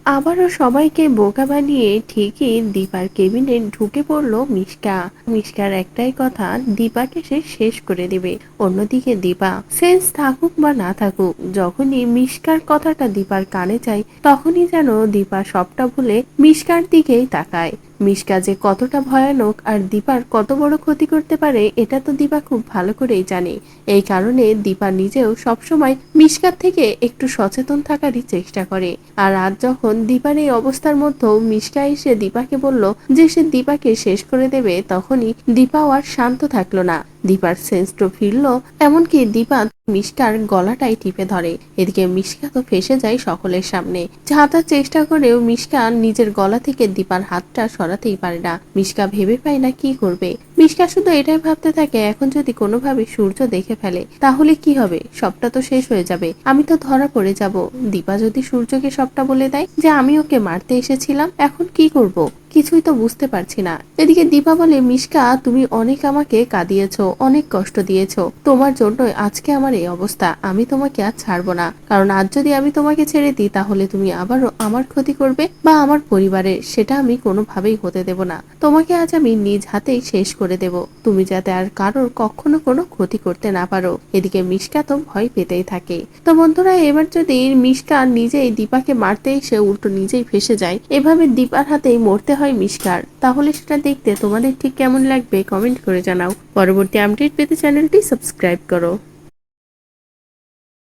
আবারও সবাইকে বোকা বানিয়ে ঠিকই দীপার কেবিনে ঢুকে পড়ল মিশকা। মিশকার একটাই কথা, দীপাকে সে শেষ করে দিবে। অন্যদিকে দীপা সেন্স থাকুক বা না থাকুক, যখনই মিশকার কথাটা দীপার কানে যায় তখনই যেন দীপা সবটা ভুলে মিশকার দিকেই তাকায়। মিশকা যে কতটা ভয়ানক আর দীপার কত বড় ক্ষতি করতে পারে এটা তো দীপা খুব ভালো করেই জানে। এই কারণে দীপা নিজেও সবসময় মিশকার থেকে একটু সচেতন থাকারই চেষ্টা করে। আর আজ যখন দীপার এই অবস্থার মধ্যেও মিশকা এসে দীপাকে বলল যে সে দীপাকে শেষ করে দেবে, তখনই দীপাও আর শান্ত থাকলো না। দীপার সেন্সটো ফিরল, এমনকি দীপা মিশকার গলাটাই টিপে ধরে। এদিকে মিশকা তো ফেসে যায় সকলের সামনে। ঝাঁটার চেষ্টা করেও মিশকা নিজের গলা থেকে দীপার হাতটা সরাতেই পারে না। মিশকা ভেবে পায় না কি করবে। মিশকা শুধু এটাই ভাবতে থাকে, এখন যদি কোনোভাবে সূর্য দেখে ফেলে তাহলে কি হবে, সবটা তো শেষ হয়ে যাবে, আমি তো ধরা পড়ে যাব। দীপা যদি সূর্যকে সবটা বলে দেয় যে আমি ওকে মারতে এসেছিলাম, এখন কি করব কিছুই তো বুঝতে পারছি না। এদিকে দীপা বলে, মিশকা তুমি অনেক আমাকে কাঁদিয়েছো, অনেক কষ্ট দিয়েছো, তোমার জন্যই আজকে আমার এই অবস্থা। আমি তোমাকে আর ছাড়বো না, কারণ আজ যদি আমি তোমাকে ছেড়ে দিই তাহলে তুমি আবারও আমার ক্ষতি করবে বা আমার পরিবারের, সেটা আমি কোনোভাবেই হতে দেব না। তোমাকে আজ আমি নিজ হাতেই শেষ করে দেব, তুমি যাতে আর কারোর কখনো কোনো ক্ষতি করতে না পারো। এদিকে মিশকা তো ভয় পেতেই থাকে। তো বন্ধুরা, এবার যদি মিশকা নিজেই দীপাকে মারতে এসে উল্টো নিজেই ফেসে যায়, এভাবে দীপার হাতেই মরতে হয় মিশকার, তাহলে সেটা দেখতে তোমাদের ঠিক কেমন লাগবে কমেন্ট করে জানাও। পরবর্তী আপডেট পেতে চ্যানেলটি সাবস্ক্রাইব করো।